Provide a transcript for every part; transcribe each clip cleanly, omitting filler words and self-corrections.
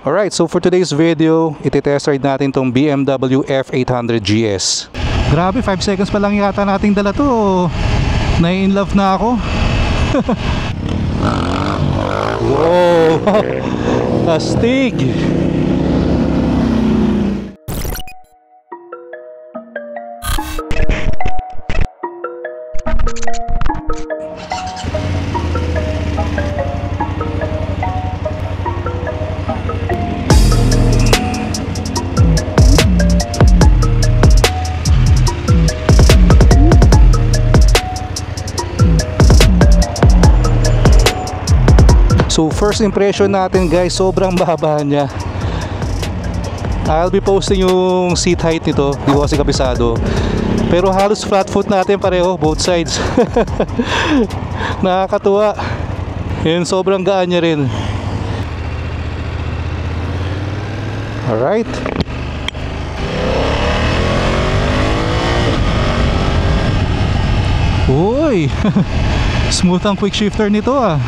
Alright, so for today's video, iti-test ride natin tong BMW F800 GS. Grabe, 5 seconds pa lang yata nating dala to. Nai-inlove na ako. Wow! Astig! So first impression natin guys, sobrang baba niya. I'll be posting yung seat height nito, di ko kasi kabisado. Pero halos flat foot natin pareho, both sides. Nakakatuwa. Yun, sobrang gaan niya rin. Alright. Uy! Smooth ang quick shifter nito ah.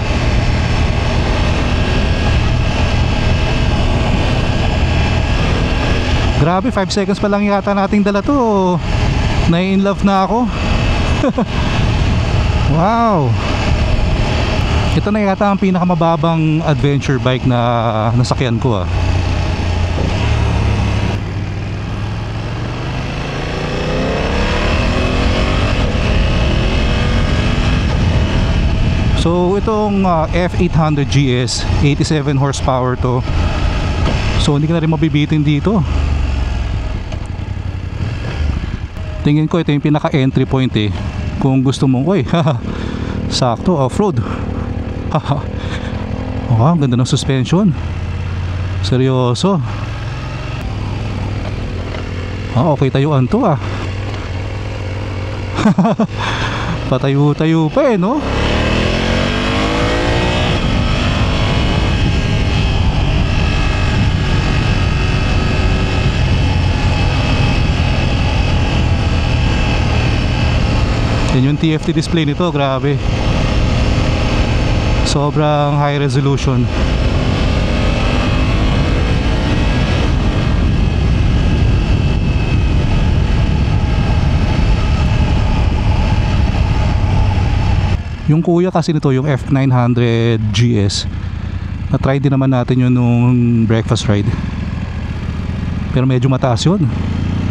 Grabe, 5 seconds pa lang yata nating dala to. Nai-inlove na ako. Wow. Ito na yata ang pinakamababang adventure bike na nasakyan ko ah. So itong F800 GS, 87 horsepower to. So hindi ka na rin mabibitin dito. Tingin ko ito yung pinaka entry point eh. Kung gusto mong, uy, sakto, off-road. Oh, ganda ng suspension. Seryoso. Okay tayuan to ah. Patayo-tayo pa eh, no? Yan yung TFT display nito, grabe. Sobrang high resolution. Yung kuya kasi nito, yung F900 GS, na-try din naman natin yun nung breakfast ride. Pero medyo mataas yun.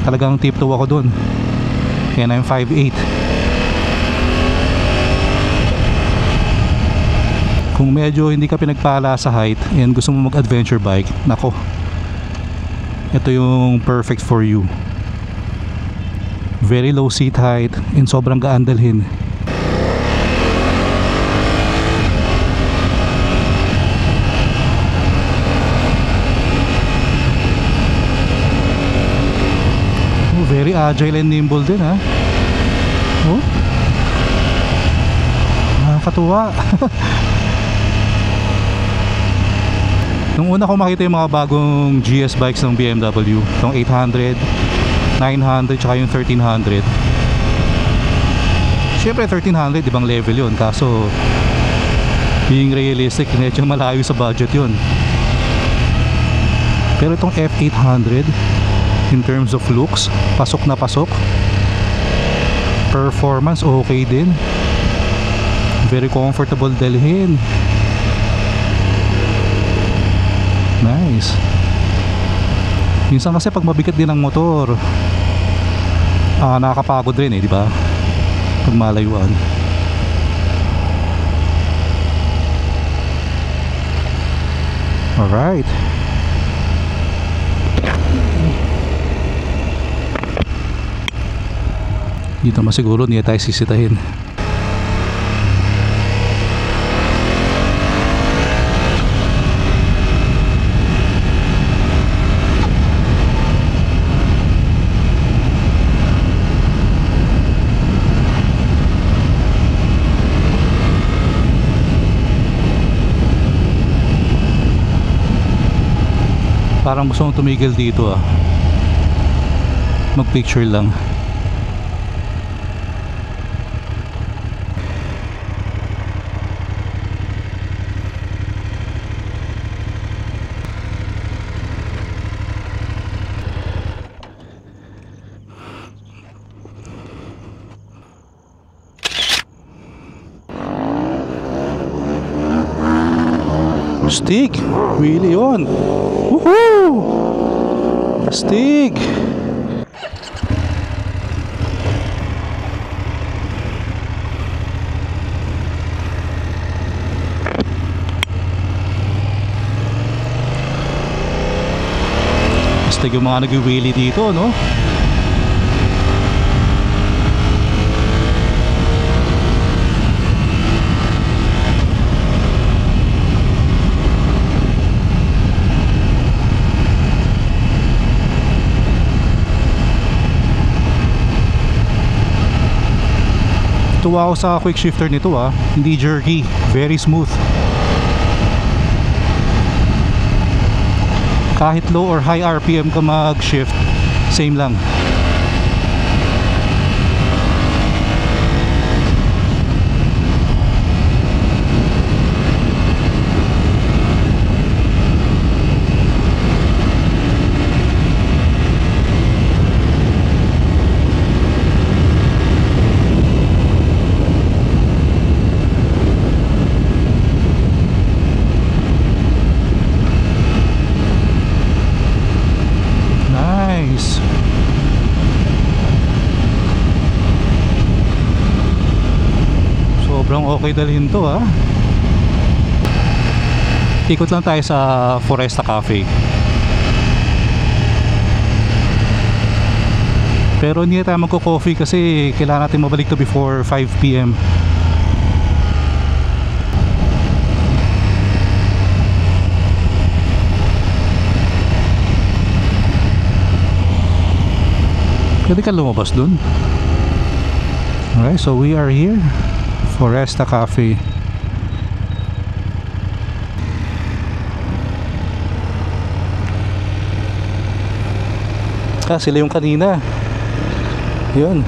Talagang tiptoe ako dun. Kaya na yung 5'8". Kung medyo hindi ka pinagpala sa height and gusto mo mag-adventure bike, nako, ito yung perfect for you. Very low seat height and sobrang gaan dalhin. Oh, very agile and nimble din ha. Oh, nakakatuwa. Nung una ko makita yung mga bagong GS bikes ng BMW, yung 800, 900, tsaka yung 1300. Siyempre 1300, ibang level yun. Kaso, being realistic, medyo malayo sa budget yun. Pero itong F800, in terms of looks, pasok na pasok. Performance, okay din. Very comfortable dalhin. Nice. Minsan kasi pag mabigat din ang motor, nakakapagod rin eh, di ba? Pag malayuan. Alright. Dito naman siguro niya tayo sisitahin. Parang gusto mong tumigil dito ah. Mag picture lang. Astig! Wheelie yun! Woohoo! Astig! Astig yung mga nag-wheelie dito, no? Tuwa ako sa quick shifter nito hindi jerky, very smooth. Kahit low or high RPM ka mag-shift, same lang. Sobrang okay dalhin to Ikot lang tayo sa Foresta Cafe. Pero hindi tayo magko-coffee kasi kailangan natin mabalik to before 5 PM. Pwede ka lumabas dun. Alright, so we are here, Foresta Cafe. Sila yung kanina. Yun.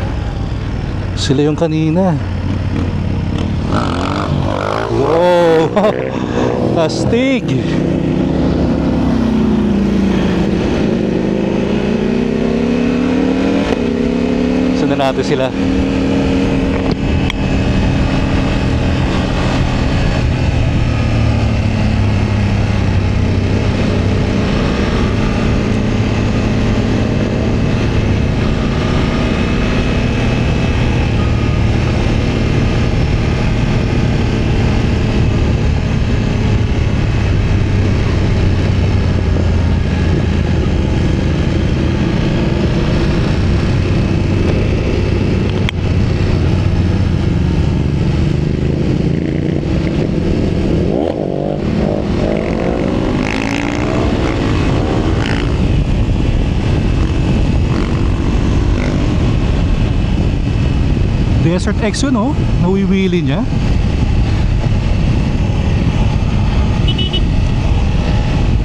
Sila yung kanina. Wow! Astig! Sundan natin sila. Desert X yun nawiwili niya.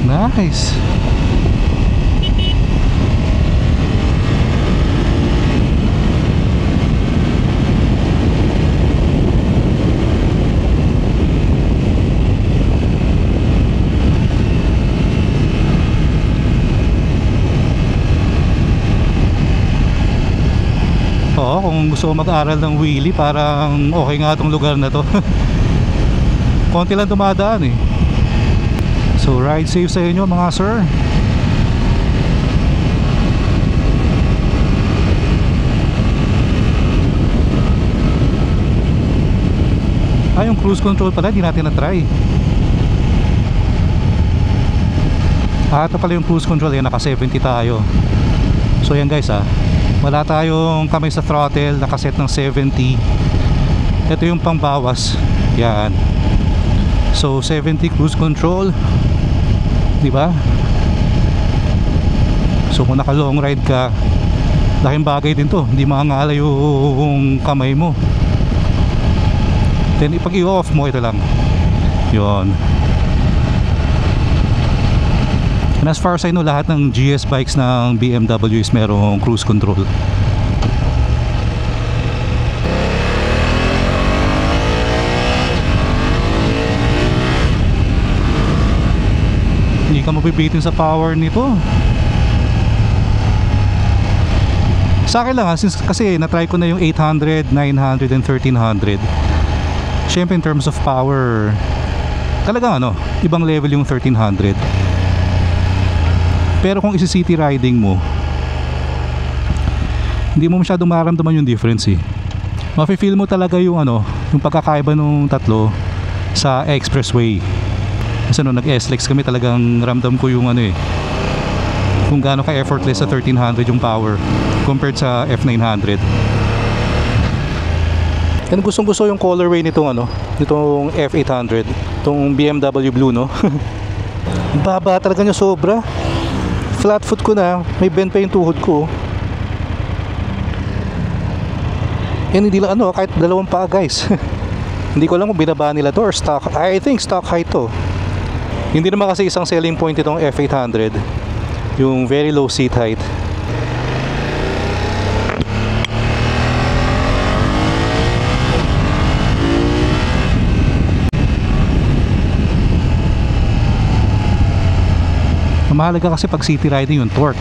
Nice. Oo, kung gusto ko mag-aral ng wheelie, parang okay nga itong lugar na to. Konti lang dumadaan So ride safe sa inyo mga sir. Yung cruise control pala, hindi natin na-try. Ito pala yung cruise control, naka 70 tayo. So yan guys wala tayong kamay sa throttle, nakaset ng 70. Ito yung pangbawas. Yan. So 70 cruise control, di ba? So kung naka long ride ka, laking bagay din to, hindi maangala yung kamay mo. Then pag i-off mo, ito lang. Yon. And as far as I know, lahat ng GS bikes ng BMW is merong cruise control. Hindi ka mabibitin sa power nito. Sa akin lang since kasi na-try ko na yung 800, 900 and 1300. Siyempre in terms of power, Talagang ano, ibang level yung 1300. Pero kung isi-city riding mo, hindi mo masyadong maramdaman yung difference eh. Mafe-feel mo talaga yung ano, yung pagkakaiba nung tatlo sa expressway. Kasi no, nag-SLEX kami, talagang ramdam ko yung ano eh, kung gaano ka effortless sa 1300 yung power compared sa F900. And gustong gusto yung colorway nitong ano, nitong F800, itong BMW Blue, no. Baba talaga niya sobra. Flat foot ko na, may bend pa yung tuhod ko. Yan, hindi lang ano, kahit dalawang paa guys. Hindi ko alam kung binaba nila to or stock. I think stock height to. Hindi naman kasi isang selling point itong F800, yung very low seat height. Mahalaga kasi pag city riding yung torque.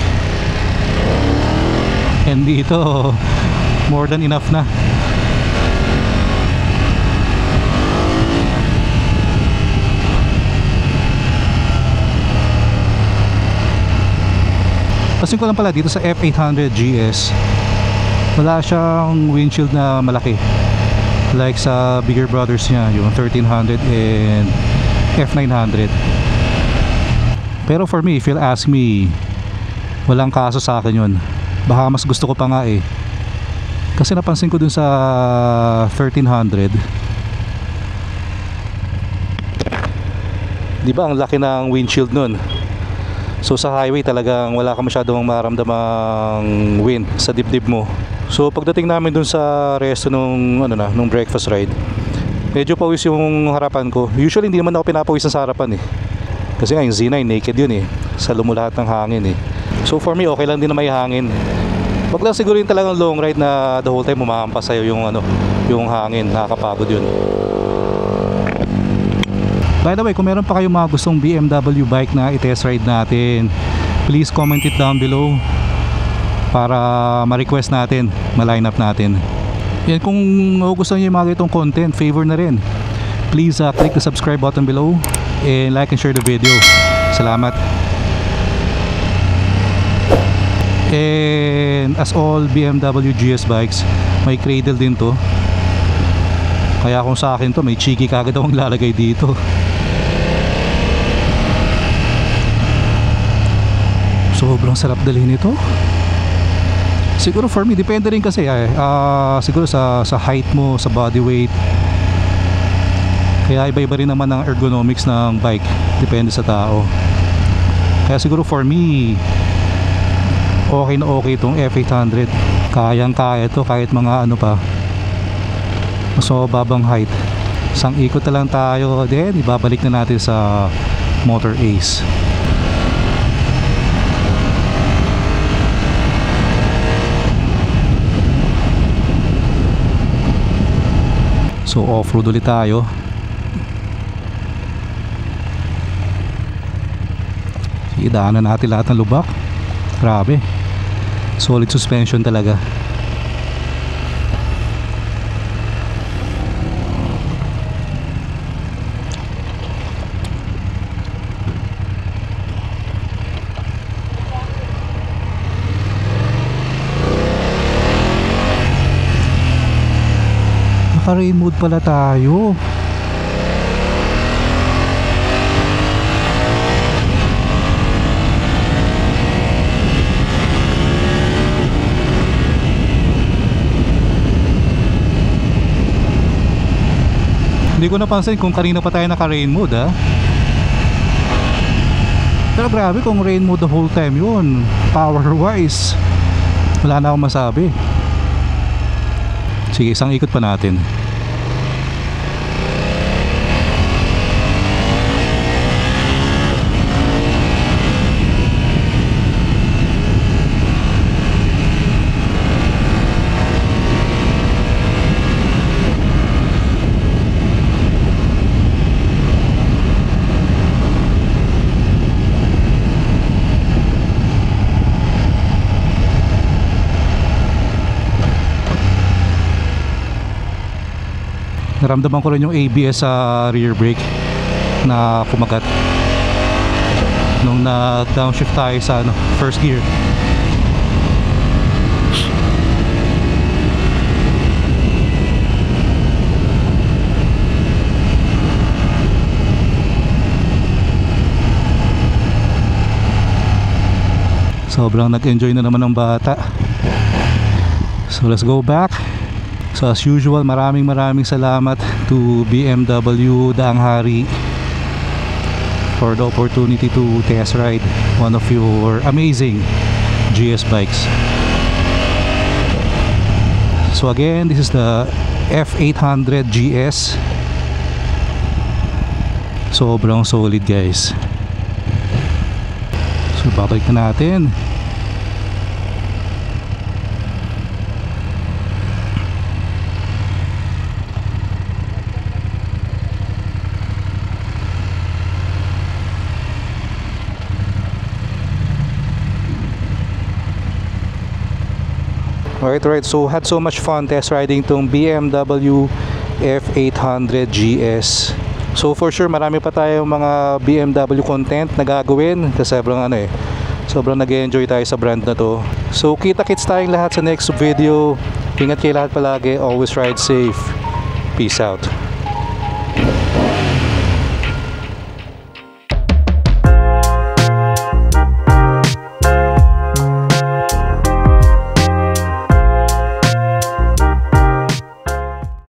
And dito more than enough na. Pasin ko lang pala dito sa F800 GS, wala siyang windshield na malaki like sa bigger brothers niya, yung 1300 and F900. Pero for me, if you'll ask me, walang kaso sa akin yun. Baka mas gusto ko pa nga eh. Kasi napansin ko dun sa 1300, di ba ang laki ng windshield nun? So sa highway talagang wala ka masyadong maramdamang wind sa dibdib mo. So pagdating namin dun sa resto nung ano na, nung breakfast ride, medyo pawis yung harapan ko. Usually hindi naman ako pinapawisan sa harapan eh. Kasi nga yung Z9 naked yun eh. Sa lumulahat ng hangin eh. So for me okay lang din na may hangin. Wag lang siguro yung talagang long ride na the whole time humahampas sa'yo yung ano, yung hangin, nakakapagod yun. By the way, kung meron pa kayong mga gustong BMW bike na i-test ride natin, please comment it down below para ma-request natin, ma-line up natin. Yan, kung gusto niyo yung mga itong content, favor na rin, please click the subscribe button below and like and share the video. Salamat. And as all BMW GS bikes, may cradle din to. Kaya kung sa akin to, may cheeky kagad akong lalagay dito. Sobrang sarap dalhin ito. Siguro for me, depende rin kasi siguro sa height mo, sa body weight. Kaya iba-iba rin naman ang ergonomics ng bike, depende sa tao. Kaya siguro for me, okay na okay itong F800. Kayang-kaya ito kahit mga ano pa, mas mababang height. Isang ikot na lang tayo, then ibabalik na natin sa Motor Ace. So off-road ulit tayo. Idaanan natin lahat ng lubak. Grabe, solid suspension talaga. Naka-rain mode pala tayo. Hindi ko napansin kung kanina pa tayo naka-rain mode Pero grabe kung rain mode the whole time yun, power wise, wala na akong masabi. Sige, isang ikot pa natin. Naramdaman ko rin yung ABS sa rear brake. na kumagat nung na downshift tayo sa first gear. Sobrang nag-enjoy na naman ng bata. So let's go back. So as usual, maraming salamat to BMW Daang Hari for the opportunity to test ride one of your amazing GS bikes. So again, this is the F800 GS. Sobrang solid, guys. So babalik na natin. Alright, so had so much fun test riding tong BMW F800 GS. So for sure marami pa tayong mga BMW content na gagawin kasi sobrang nag-enjoy tayo sa brand na to. So kita-kits tayong lahat sa next video. Ingat kayo lahat palagi, always ride safe. Peace out.